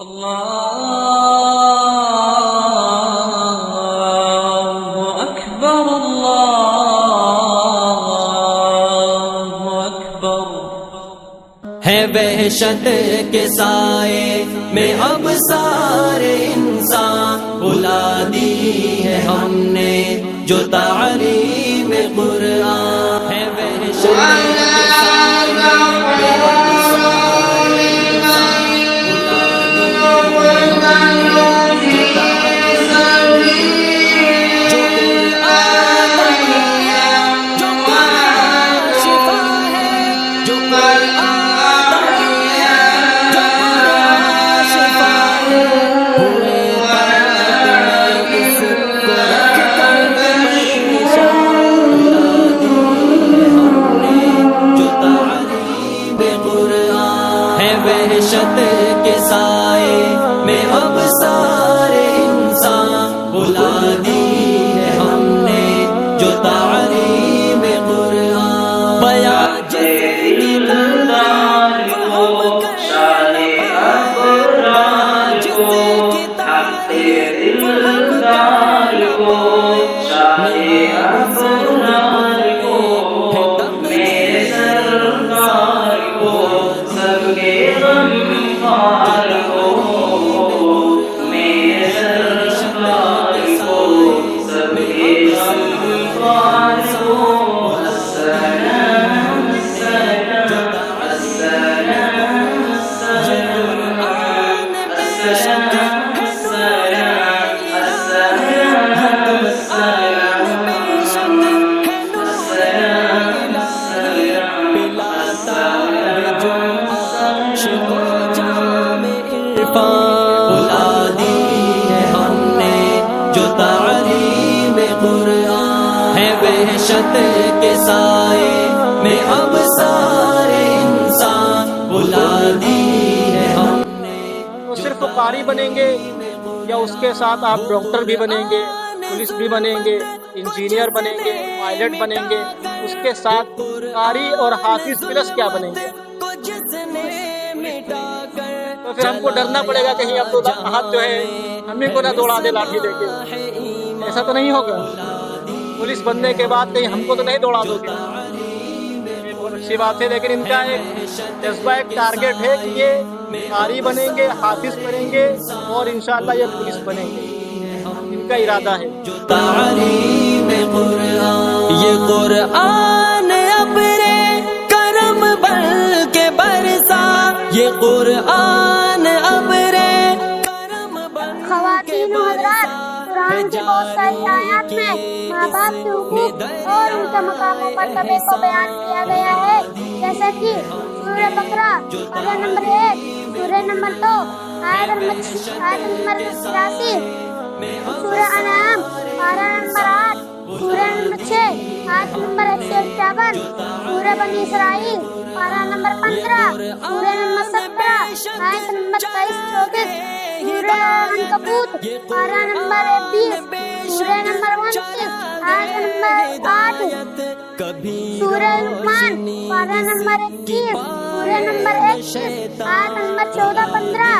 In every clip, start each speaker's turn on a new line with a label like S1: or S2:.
S1: اللہ اکبر اللہ اکبر۔
S2: ہے وحشت کے سائے میں اب سارے انسان، بلا دی ہے ہم نے جو تعلیم قرآن، ہے وحشت کے سائے میں اب سارے انسان، بلا دی ہے ہم نے جو تعلیم، جو قرآن ہے، جو قرآن شفا ہے، جو قرآن وحشت کے سائے میں اب سارے انسان، بلا دی ہے ہم نے جو تعلیم قرآن، بیان جیسی دلدار کو شان ابرار کو، حق دلدار کو شان ابرار کو، میرے سرکار کو سب کے غم خوار کو، میرے سرکار کو سب کے غم خوار کو، السلام السلام السلام السلام بلا دی ہے ہم نے جو تعلیم قرآن، ہے وحشت کے سائے میں اب سارے انسان، بلا دی ہے ہم نے۔
S3: تو صرف قاری بنیں گے یا اس کے ساتھ آپ ڈاکٹر بھی بنیں گے، پولیس بھی بنیں گے، انجینئر بنیں گے، پائلٹ بنیں گے، اس کے ساتھ قاری اور حافظ پلس کیا بنیں گے؟ تو پھر ہم کو ڈرنا پڑے گا کہیں عبد الاحد جو ہے ہمیں کو نہ دوڑا دے لاٹھی دے کے، ایسا تو نہیں ہوگا۔ پولیس بننے کے بعد کہیں ہم کو تو نہیں دوڑا دو گے، بہت اچھی بات ہے، لیکن ان کا ایک جذبہ، ایک ٹارگیٹ ہے کہ یہ قاری بنیں گے، حافظ بنیں گے اور انشاءاللہ یہ پولیس بنیں گے، ان کا ارادہ ہے۔
S2: تعلیم قرآن، یہ قرآن ابرے کرم بل کے برسا، یہ قرآن ابرے کرم بل۔
S4: خواتین و حضرات، قرآن کی بہت ساری آیات میں ماں باپ کے حقوق اور ان کے مقام و مرتبے کو بیان کیا گیا ہے، جیسے کہ سورہ بقرہ پارہ نمبر 1، سورہ نمبر 2 آیت نمبر 83، سورہ انعام پارہ نمبر 8، سورہ نمبر 6 آیت نمبر 151، سورہ بنی اسرائیل پارہ نمبر 15، سورہ نمبر 17 آیت نمبر 23-34، سورہ عنکبوت پارہ نمبر 20، سورہ نمبر 29 آیت نمبر 8، سورہ لقمان پارہ نمبر 21، سورہ نمبر 21 آیت نمبر 14-15،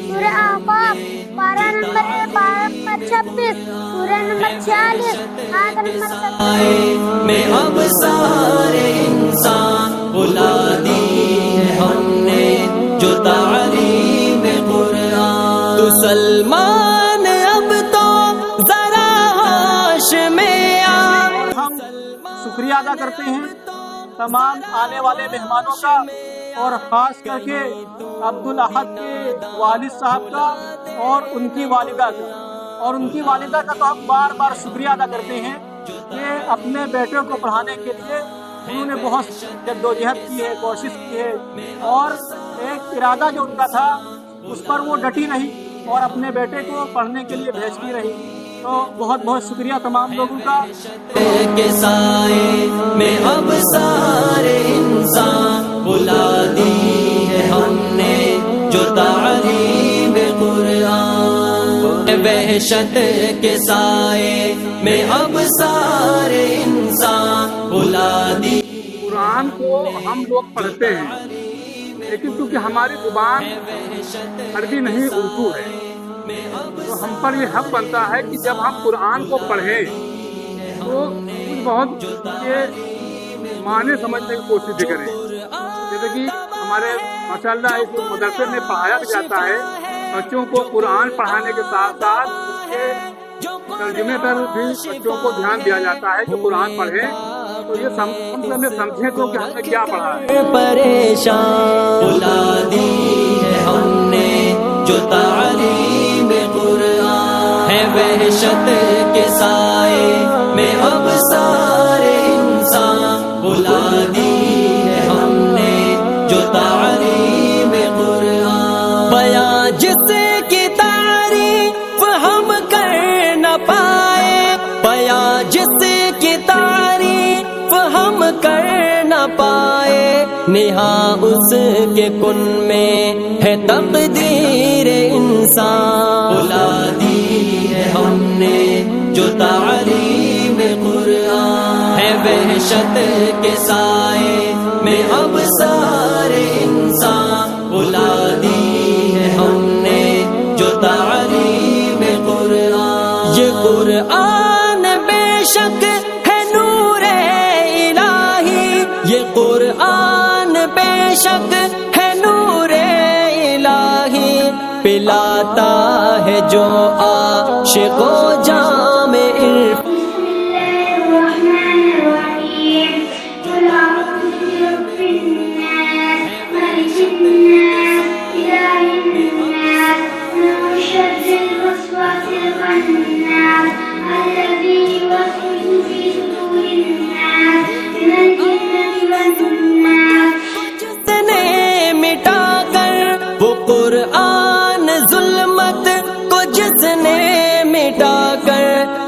S4: سورہ احقاف پارہ نمبر 26، سورہ نمبر 46 آیت نمبر 17۔
S2: میں اب سارے انسان، بلا دی ہے ہم نے جو تعلیم قرآن، تو سلمان اب تو ذرا ہوش میں آ۔
S3: ہم شکریہ ادا کرتے ہیں تمام آنے والے مہمانوں کا، اور خاص کر کے عبد الاحد کے والد صاحب کا اور ان کی والدہ کا، اور ان کی والدہ کا تو ہم بار بار شکریہ ادا کرتے ہیں کہ اپنے بیٹے کو پڑھانے کے لیے انہوں نے بہت جدوجہد کی ہے، کوشش کی ہے، اور ایک ارادہ جو ان کا تھا اس پر وہ ڈٹی رہی اور اپنے بیٹے کو پڑھنے کے لیے بھیجتی رہی۔ تو بہت بہت شکریہ تمام لوگوں کا۔
S2: کے سائے میں اب سارے انسان، بلا دی ہے ہم نے جو تعلیم قرآن، وحشت کے سائے میں اب سارے انسان، بلا دی۔
S3: قرآن کو ہم لوگ پڑھتے ہیں
S5: لیکن کیونکہ ہماری زبان عربی نہیں اردو ہے، تو ہم پر یہ حق بنتا ہے کہ جب ہم قرآن کو پڑھیں تو کچھ بہت یہ معنی سمجھنے کی کوشش کریں. جیسے کہ ہمارے ماشاءاللہ اس مدرسے میں پڑھایا بھی جاتا ہے، بچوں کو قرآن پڑھانے کے ساتھ ساتھ اس کے ترجمے پر بھی بچوں کو دھیان دیا جاتا ہے کہ قرآن پڑھیں تو یہ سمجھیں تو کہ ہم نے کیا پڑھا ہے.
S2: پریشان بلا دی ہے ہم نے جو تعلیم قرآن ہے، وحشت کے سائے میں اب سارے انسان بلا دی ہے ہم نے جو تعلیم قرآن. بیان جس کی تعریف ہم کر نہ پائے، بیان جس کی تعریف ہم کر نہ پائے، نہاں اس کے کن میں ہے تقدیر انسان. بلا دی ہے ہم نے جو تعلیم قرآن ہے، وحشت کے سائے میں اب سارے انسان بلا دی ہے ہم نے جو تعلیم قرآن. یہ قرآن بے شک ہے نور الہی، یہ قرآن بے شک ہے نور الہی، پلاتا ہے جو عاشق و جام عرف.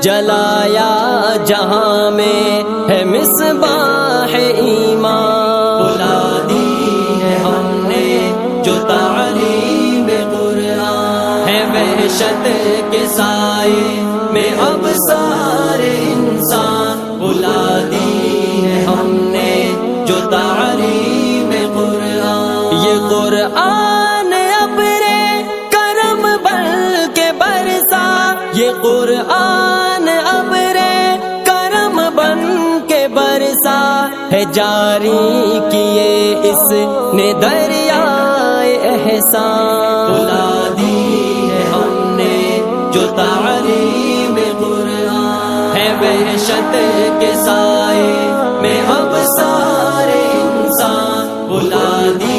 S2: جلایا جہاں میں ہے مصباح ایمان. بلا دی ہے ہم نے جو تعلیم قرآن ہے، وحشت کے سائے میں اب سارے انسان بلا دی ہے ہم نے جو تعلیم قرآن. یہ قرآن ابرے کرم بن کے برسا، یہ قرآن ابرے کرم بن کے برسا ہے، جاری کیے اس نے دریائے احسان. بلا دی ہے ہم نے جو تعلیم قرآن ہے، وحشت کے سائے میں اب سارے انسان بلا دی